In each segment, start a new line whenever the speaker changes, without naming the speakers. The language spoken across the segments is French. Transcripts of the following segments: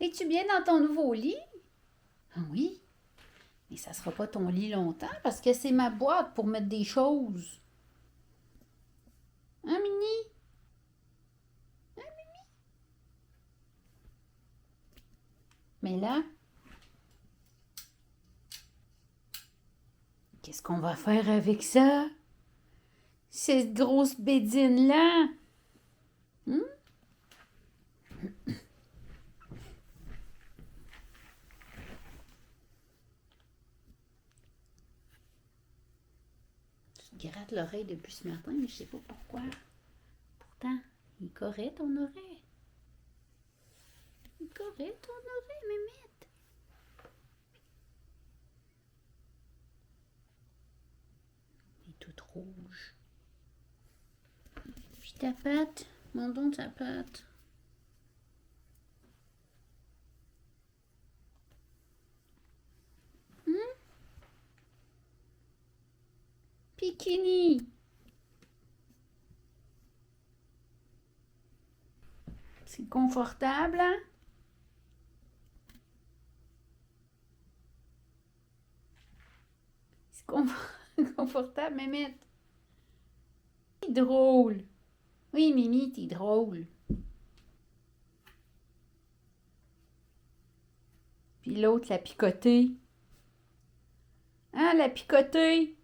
Es-tu bien dans ton nouveau lit? Ah oui, mais ça sera pas ton lit longtemps parce que c'est ma boîte pour mettre des choses. Hein, Mini? Mais là, qu'est-ce qu'on va faire avec ça? Cette grosse bédine-là? Hmm? Tu te grattes l'oreille depuis ce matin, mais je sais pas pourquoi. Pourtant, il est correct ton oreille. Il est correct ton oreille, Mémette. Il est toute rouge. Puis ta patte, mon don ta patte. Hmm? Pikini. C'est confortable, hein? C'est confortable, Mémette. C'est drôle. Oui, Mimi, t'es drôle. Puis l'autre, la picotée. Hein, la picotée?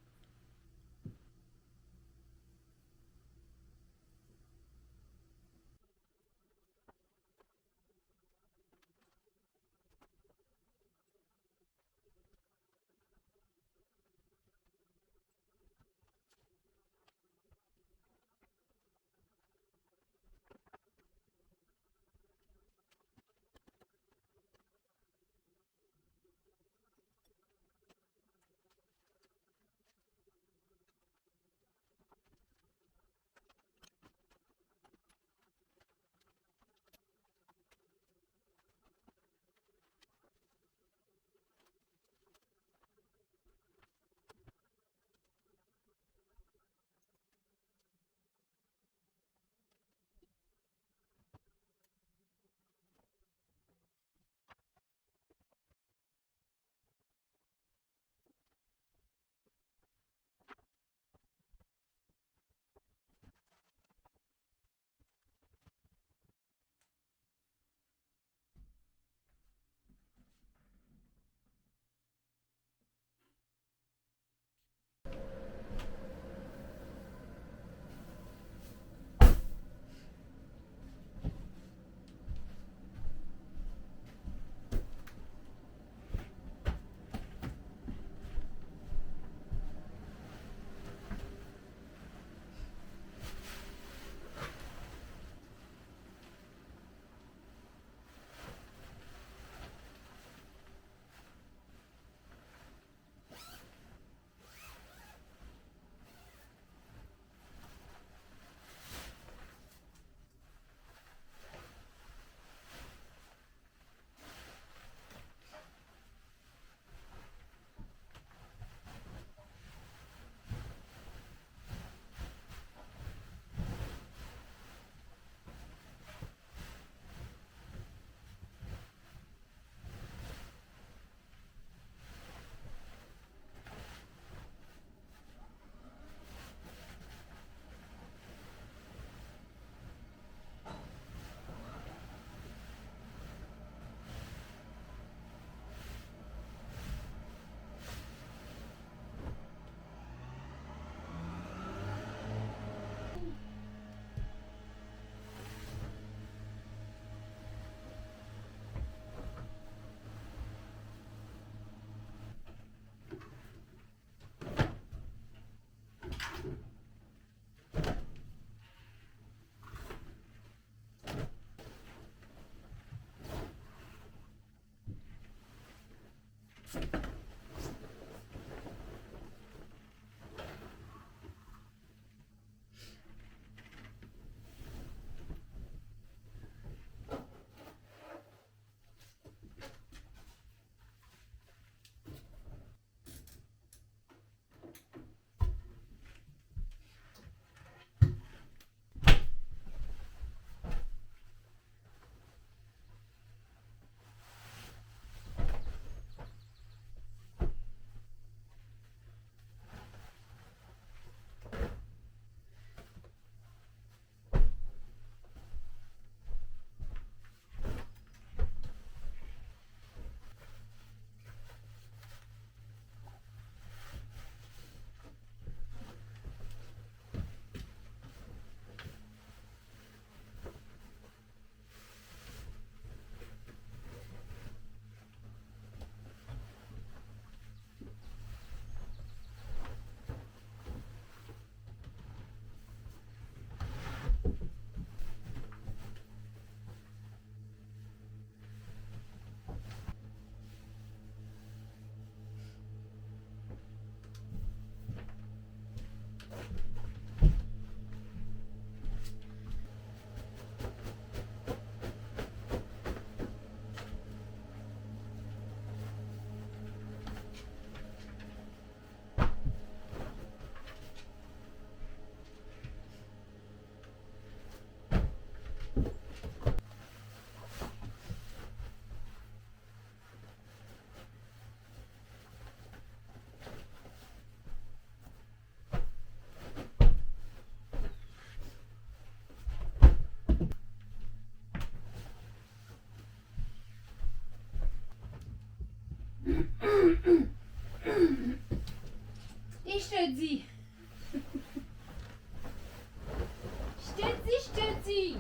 Oui!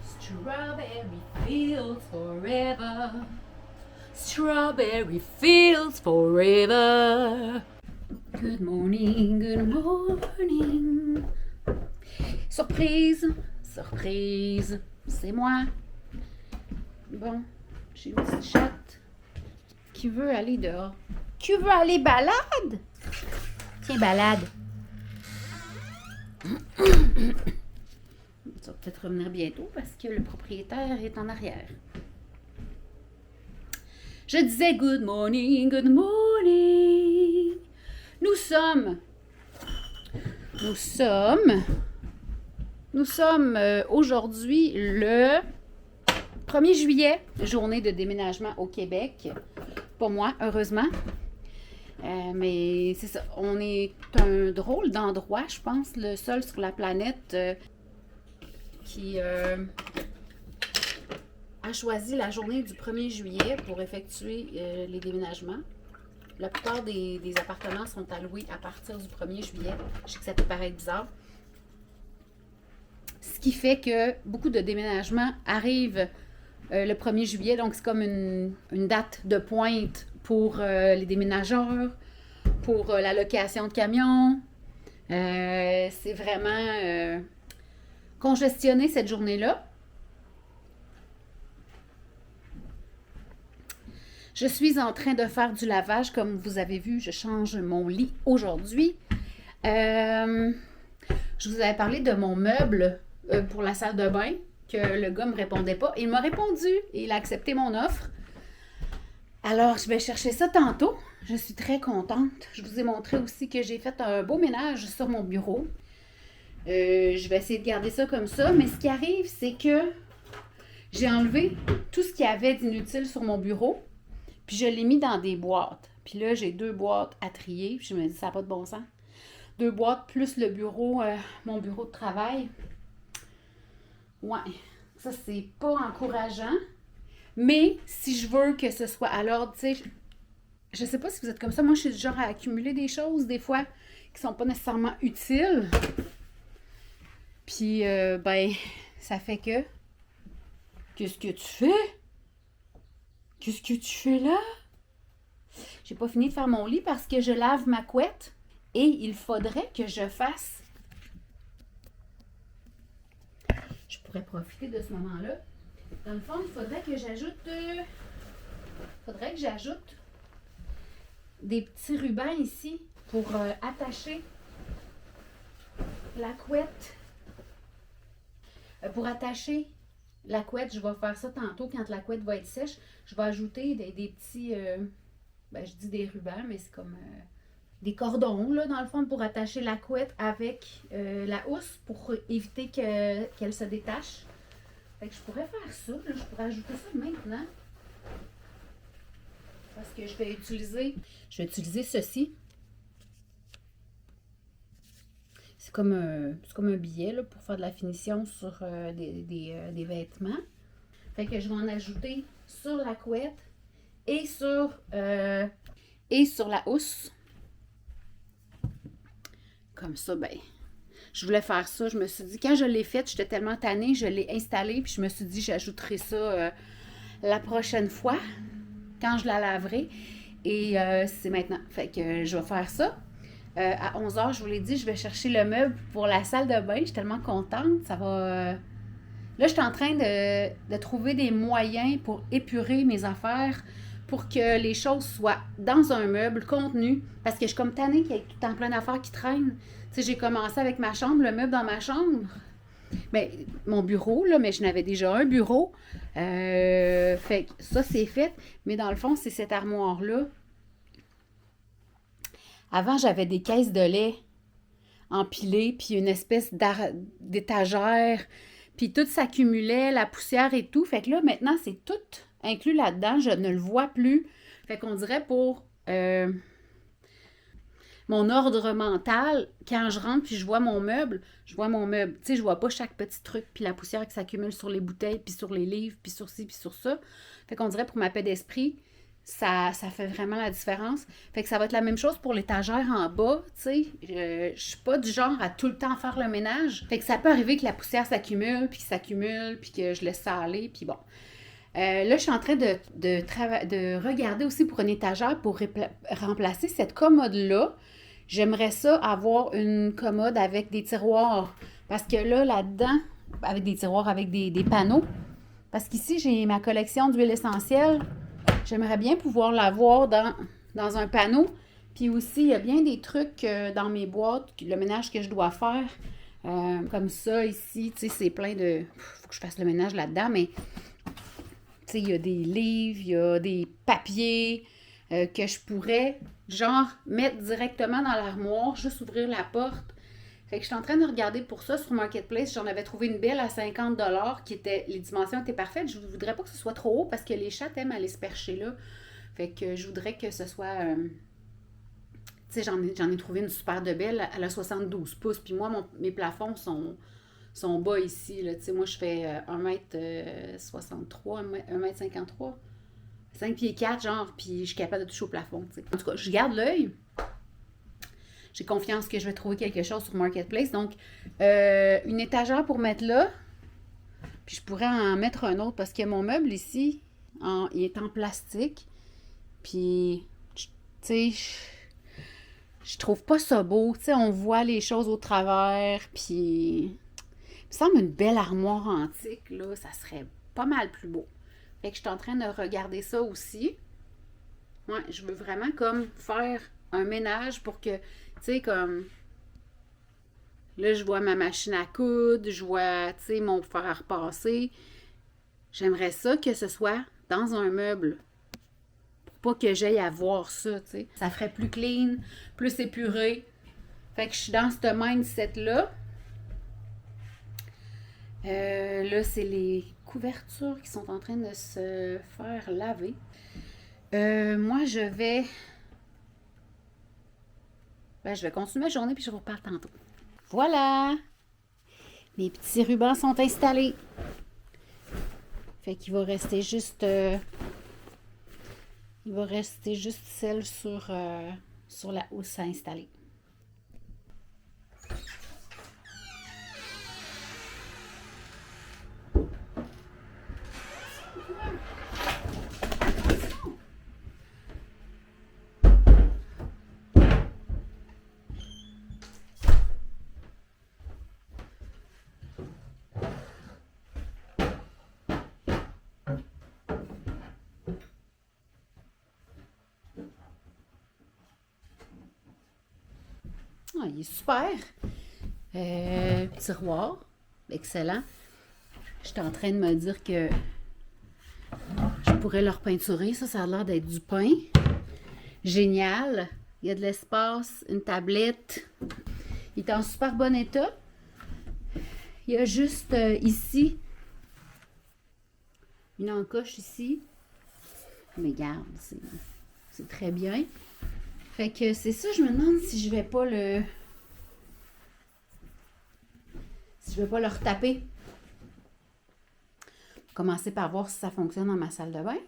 Strawberry fields forever. Strawberry fields forever. Good morning, good morning. Surprise, surprise, c'est moi. Bon, j'ai une petite chatte qui veut aller dehors. Tu veux aller balade? Tiens, balade. Ça va peut-être revenir bientôt parce que le propriétaire est en arrière. Je disais good morning, good morning. Nous sommes aujourd'hui le 1er juillet, journée de déménagement au Québec. Pour moi, heureusement. Mais c'est ça, on est un drôle d'endroit, je pense, le seul sur la planète qui a choisi la journée du 1er juillet pour effectuer les déménagements. La plupart des appartements sont alloués à partir du 1er juillet. Je sais que ça peut paraître bizarre. Ce qui fait que beaucoup de déménagements arrivent le 1er juillet. Donc, c'est comme une date de pointe pour les déménageurs, pour la location de camions. C'est vraiment congestionné cette journée-là. Je suis en train de faire du lavage. Comme vous avez vu, je change mon lit aujourd'hui. Je vous avais parlé de mon meuble pour la salle de bain, que le gars ne me répondait pas. Il m'a répondu et il a accepté mon offre. Alors, je vais chercher ça tantôt. Je suis très contente. Je vous ai montré aussi que j'ai fait un beau ménage sur mon bureau. Je vais essayer de garder ça comme ça. Mais ce qui arrive, c'est que j'ai enlevé tout ce qu'il y avait d'inutile sur mon bureau. Puis je l'ai mis dans des boîtes. Puis là, j'ai 2 boîtes à trier. Puis je me dis, ça n'a pas de bon sens. 2 boîtes plus le bureau, mon bureau de travail. Ouais, ça, c'est pas encourageant. Mais si je veux que ce soit à l'ordre, tu sais, je sais pas si vous êtes comme ça. Moi, je suis du genre à accumuler des choses, des fois, qui sont pas nécessairement utiles. Puis, ben, ça fait que... Qu'est-ce que tu fais? Qu'est-ce que tu fais là? J'ai pas fini de faire mon lit parce que je lave ma couette et il faudrait que je fasse... Je pourrais profiter de ce moment-là. Dans le fond, il faudrait que j'ajoute... des petits rubans ici pour attacher la couette. Pour attacher la couette, je vais faire ça tantôt quand la couette va être sèche. Je vais ajouter des petits, je dis des rubans, mais c'est comme des cordons, là, dans le fond, pour attacher la couette avec la housse pour éviter qu'elle se détache. Fait que je pourrais faire ça, là, je pourrais ajouter ça maintenant. Parce que je vais utiliser ceci. C'est comme un billet là, pour faire de la finition sur des vêtements. Fait que je vais en ajouter sur la couette et sur la housse. Comme ça, ben, je voulais faire ça. Je me suis dit, quand je l'ai faite, j'étais tellement tannée, je l'ai installée, puis je me suis dit, j'ajouterai ça la prochaine fois, quand je la laverai. Et c'est maintenant. Fait que je vais faire ça. À 11h, je vous l'ai dit, je vais chercher le meuble pour la salle de bain. Je suis tellement contente. Ça va... Là, je suis en train de trouver des moyens pour épurer mes affaires, pour que les choses soient dans un meuble, contenu. Parce que je suis comme tannée qu'il y ait tout le temps plein d'affaires qui traînent. Tu sais, j'ai commencé avec ma chambre, le meuble dans ma chambre. Bien, mon bureau, là, mais je n'avais déjà un bureau. Fait que ça, c'est fait. Mais dans le fond, c'est cette armoire-là. Avant, j'avais des caisses de lait empilées, puis une espèce d'étagère, puis tout s'accumulait, la poussière et tout. Fait que là, maintenant, c'est tout inclus là-dedans. Je ne le vois plus. Fait qu'on dirait pour mon ordre mental, quand je rentre puis je vois mon meuble, je vois mon meuble. Tu sais, je vois pas chaque petit truc puis la poussière qui s'accumule sur les bouteilles puis sur les livres puis sur ci puis sur ça. Fait qu'on dirait pour ma paix d'esprit, ça fait vraiment la différence. Fait que ça va être la même chose pour l'étagère en bas, tu sais. Je suis pas du genre à tout le temps faire le ménage. Fait que ça peut arriver que la poussière s'accumule, puis que je laisse ça aller, puis bon. Là, je suis en train de regarder aussi pour une étagère pour remplacer cette commode-là. J'aimerais ça avoir une commode avec des tiroirs. Parce que là-dedans, avec des tiroirs avec des panneaux. Parce qu'ici, j'ai ma collection d'huile essentielle. J'aimerais bien pouvoir l'avoir dans un panneau. Puis aussi, il y a bien des trucs dans mes boîtes, le ménage que je dois faire. Comme ça, ici, tu sais, c'est plein de... Faut que je fasse le ménage là-dedans, mais... Tu sais, il y a des livres, il y a des papiers que je pourrais, genre, mettre directement dans l'armoire, juste ouvrir la porte. Fait que je suis en train de regarder pour ça sur Marketplace. J'en avais trouvé une belle à 50$ qui était, les dimensions étaient parfaites. Je ne voudrais pas que ce soit trop haut parce que les chats aiment aller se percher là. Fait que je voudrais que ce soit... tu sais, j'en ai trouvé une super de belle. Elle a 72 pouces. Puis moi, mes plafonds sont bas ici. Là. Tu sais, moi, je fais 1m63, 1m53. 5 pieds 4, genre, puis je suis capable de toucher au plafond. Tu sais. En tout cas, je garde l'œil. J'ai confiance que je vais trouver quelque chose sur Marketplace. Donc, une étagère pour mettre là. Puis je pourrais en mettre un autre parce que mon meuble ici, il est en plastique. Puis, tu sais, je trouve pas ça beau. Tu sais, on voit les choses au travers. Puis, il me semble une belle armoire antique, là, ça serait pas mal plus beau. Fait que je suis en train de regarder ça aussi. Ouais, je veux vraiment comme faire un ménage pour que, tu sais, comme... Là, je vois ma machine à coudre, je vois, tu sais, mon fer à repasser. J'aimerais ça que ce soit dans un meuble. Pour pas que j'aille à voir ça, tu sais. Ça ferait plus clean, plus épuré. Fait que je suis dans ce mindset-là. Là, c'est les couvertures qui sont en train de se faire laver. Moi, je vais continuer ma journée puis je vous reparle tantôt. Voilà! Mes petits rubans sont installés. Fait qu'il va rester juste... il va rester juste celle sur la housse à installer. Ah, il est super. Tiroir. Excellent. J'étais en train de me dire que je pourrais leur peinturer. Ça a l'air d'être du pain. Génial. Il y a de l'espace, une tablette. Il est en super bon état. Il y a juste ici une encoche ici. Mais regarde, c'est très bien. Fait que c'est ça, je me demande si je vais pas le retaper. Commencer par voir si ça fonctionne dans ma salle de bain.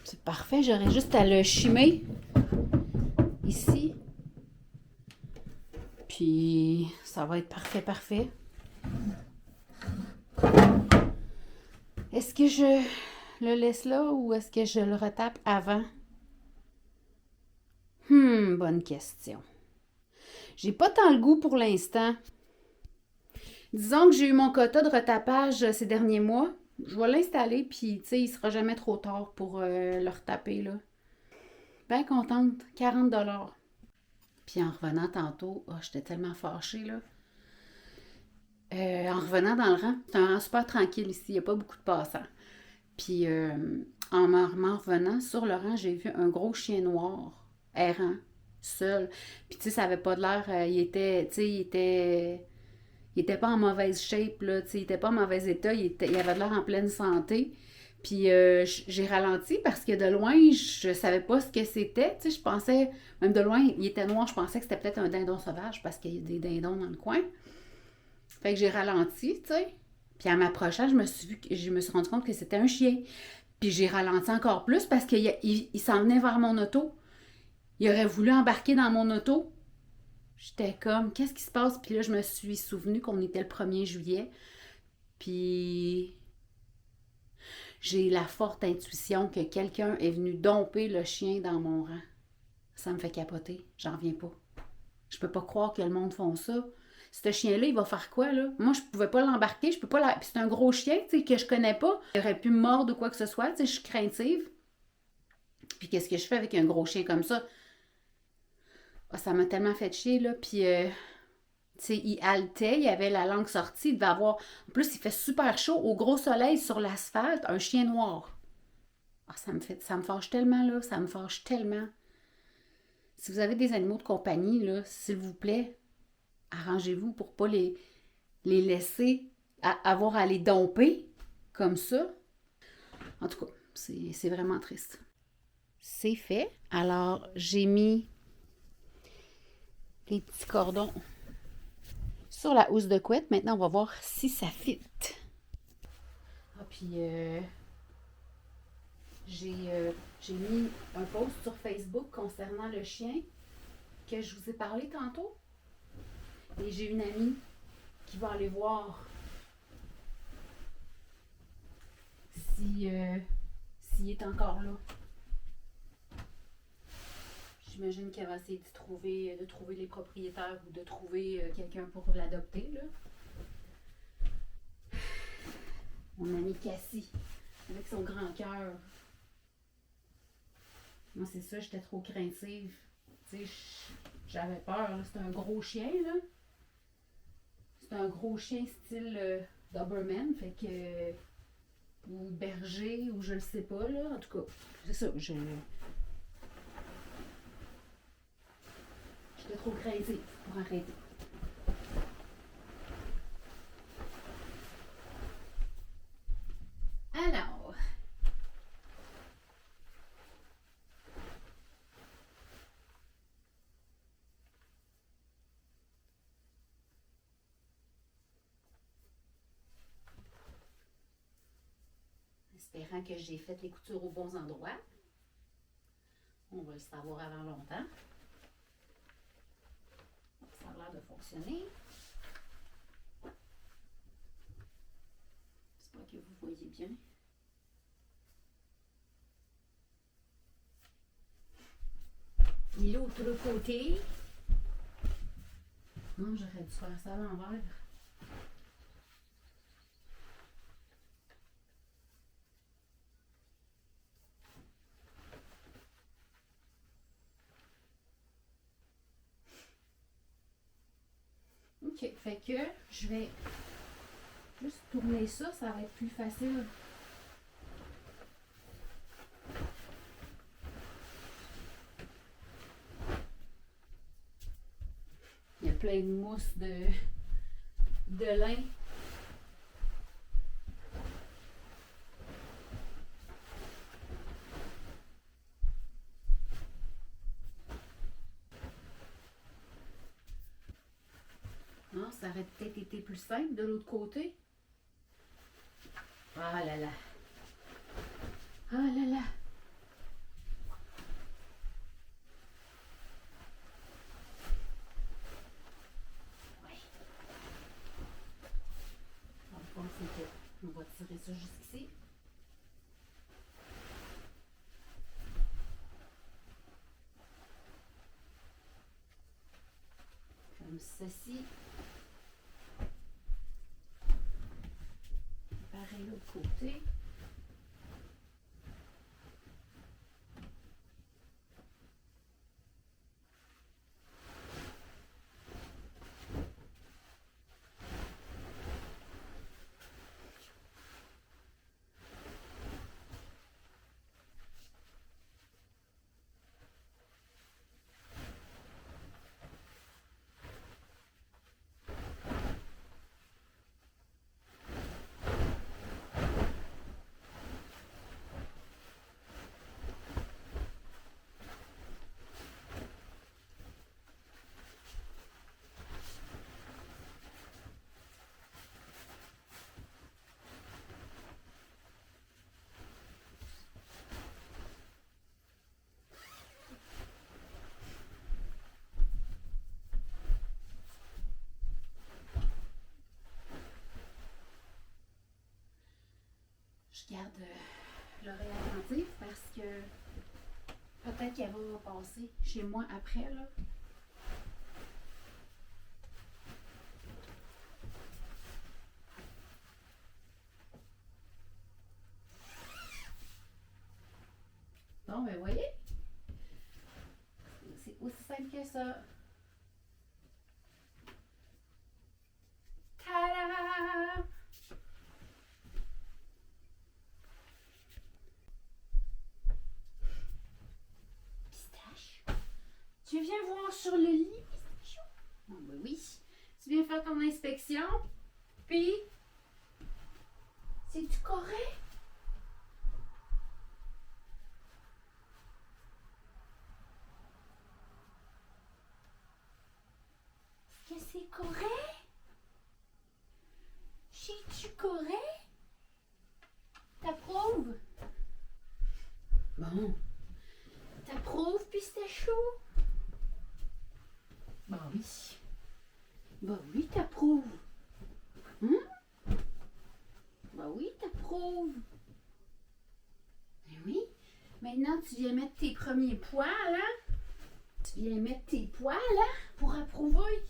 C'est parfait, j'aurais juste à le chimer ici. Puis ça va être parfait. Est-ce que je le laisse là ou est-ce que je le retape avant? Bonne question. J'ai pas tant le goût pour l'instant. Disons que j'ai eu mon quota de retapage ces derniers mois. Je vais l'installer, puis tu sais, il sera jamais trop tard pour le retaper, là. Bien contente, 40 $. Puis en revenant tantôt, oh, j'étais tellement fâchée, là. En revenant dans le rang, c'est un rang super tranquille ici, il n'y a pas beaucoup de passants. Puis m'en revenant sur le rang, j'ai vu un gros chien noir, errant, seul. Puis tu sais, ça avait pas de l'air, il était pas en mauvaise shape, là, tu sais, il était pas en mauvais état, il avait de l'air en pleine santé. Puis j'ai ralenti parce que de loin, je savais pas ce que c'était. Tu sais, je pensais, même de loin, il était noir, je pensais que c'était peut-être un dindon sauvage parce qu'il y a des dindons dans le coin. Fait que j'ai ralenti, tu sais. Puis en m'approchant, je me suis rendu compte que c'était un chien. Puis j'ai ralenti encore plus parce qu'il s'en venait vers mon auto. Il aurait voulu embarquer dans mon auto. J'étais comme, qu'est-ce qui se passe? Puis là, je me suis souvenu qu'on était le 1er juillet. Puis j'ai la forte intuition que quelqu'un est venu domper le chien dans mon rang. Ça me fait capoter. J'en reviens pas. Je peux pas croire que le monde font ça. Ce chien-là, il va faire quoi, là? Moi, je pouvais pas l'embarquer, je peux pas Puis c'est un gros chien, tu sais, que je connais pas. Il aurait pu me mordre ou quoi que ce soit, tu sais, je suis craintive. Puis qu'est-ce que je fais avec un gros chien comme ça? Ah, ça m'a tellement fait chier, là. Puis, tu sais, il haletait, il avait la langue sortie, il devait avoir... En plus, il fait super chaud, au gros soleil, sur l'asphalte, un chien noir. Ah, ça me fâche tellement, là, ça me fâche tellement. Si vous avez des animaux de compagnie, là, s'il vous plaît, arrangez-vous pour pas les laisser avoir à les domper comme ça. En tout cas, c'est vraiment triste. C'est fait. Alors, j'ai mis les petits cordons sur la housse de couette. Maintenant, on va voir si ça fit. Ah, puis j'ai mis un post sur Facebook concernant le chien que je vous ai parlé tantôt. Et j'ai une amie qui va aller voir s'il est encore là. J'imagine qu'elle va essayer de trouver les propriétaires ou de trouver quelqu'un pour l'adopter, là. Mon amie Cassie, avec son grand cœur. Moi, c'est ça, j'étais trop craintive. Tu sais, j'avais peur, là. C'est un gros chien, là. C'est un gros chien style Doberman, fait que... ou berger, ou je le sais pas, là. En tout cas, c'est ça, j'étais trop craintive pour arrêter. Alors... espérant que j'ai fait les coutures aux bons endroits. On va le savoir avant longtemps. Ça a l'air de fonctionner. J'espère que vous voyez bien. Et l'autre côté. Non, j'aurais dû faire ça à l'envers. OK, fait que je vais juste tourner ça, ça va être plus facile. Il y a plein de mousse de lin. Non, ça aurait peut-être été plus simple de l'autre côté. Ah là là. Ah là là. Oui. On va tirer ça jusqu'ici. ceci. Pareil l'autre côté. Je garde l'oreille attentive parce que peut-être qu'elle va passer chez moi après, là. Bon, ben voyez, c'est aussi simple que ça. Ta-da! Pistache, tu viens voir sur le lit, Pistache? Bon, ben oui. Tu viens faire ton inspection, puis c'est-tu correct? Est-ce que c'est correct? Es-tu correct? T'approuves? Bon. T'approuves, Pistacho? Bah oui. Bah oui, t'approuves. Hein? Bah oui, t'approuves. Ben oui. Maintenant, tu viens mettre tes premiers poils, hein? Tu viens mettre tes poils, hein? Pour approuver.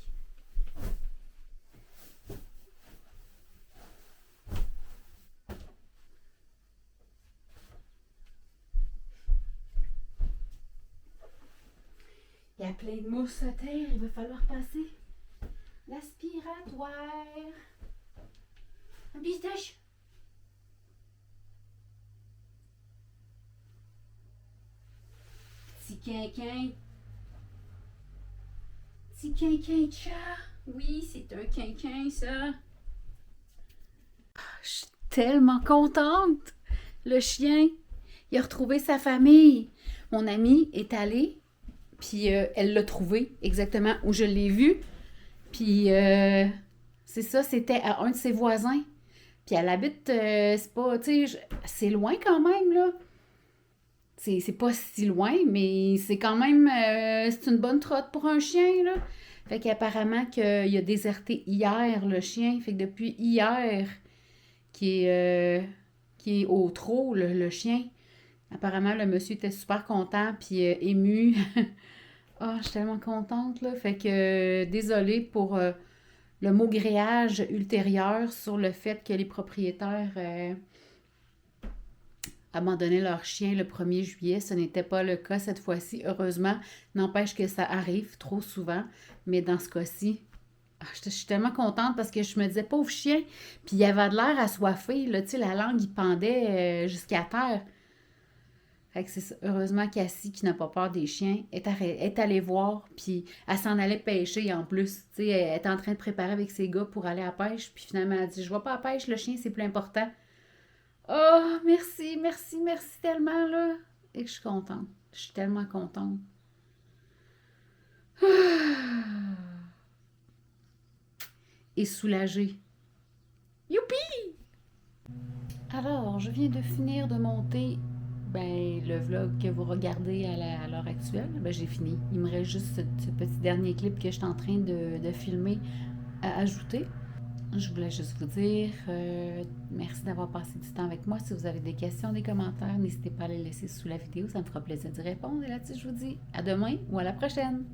Il y a plein de mousse à terre, il va falloir passer l'aspiratoire. Un pistache. Petit quinquin. Petit quinquin de chat. Oui, c'est un quinquin, ça. Je suis tellement contente. Le chien, il a retrouvé sa famille. Mon amie est allée. Puis elle l'a trouvé exactement où je l'ai vu. Puis c'est ça, c'était à un de ses voisins. Puis elle habite, c'est pas, tu sais, c'est loin quand même, là. C'est pas si loin, mais c'est quand même, c'est une bonne trotte pour un chien, là. Fait qu'apparemment qu'il a déserté hier, le chien. Fait que depuis hier, qui est au trot, le chien, apparemment, le monsieur était super content, puis ému. Ah, je suis tellement contente, là. Fait que, désolée pour le maugréage ultérieur sur le fait que les propriétaires abandonnaient leur chien le 1er juillet. Ce n'était pas le cas cette fois-ci, heureusement. N'empêche que ça arrive trop souvent. Mais dans ce cas-ci, je suis tellement contente parce que je me disais, pauvre chien. Puis il avait de l'air assoiffé, là. Tu sais, la langue, il pendait jusqu'à terre. Fait que c'est ça. Heureusement Cassie, qui n'a pas peur des chiens, est allée voir, puis elle s'en allait pêcher en plus. Tu sais, elle est en train de préparer avec ses gars pour aller à la pêche, puis finalement elle a dit, je vais pas à la pêche, le chien c'est plus important. Oh, merci, merci, merci tellement, là. Et que je suis contente. Je suis tellement contente. Et soulagée. Youpi! Alors, je viens de finir de monter le vlog que vous regardez à l'heure actuelle. J'ai fini. Il me reste juste ce petit dernier clip que je suis en train de filmer à ajouter. Je voulais juste vous dire merci d'avoir passé du temps avec moi. Si vous avez des questions, des commentaires, n'hésitez pas à les laisser sous la vidéo. Ça me fera plaisir d'y répondre. Et là-dessus, je vous dis à demain ou à la prochaine.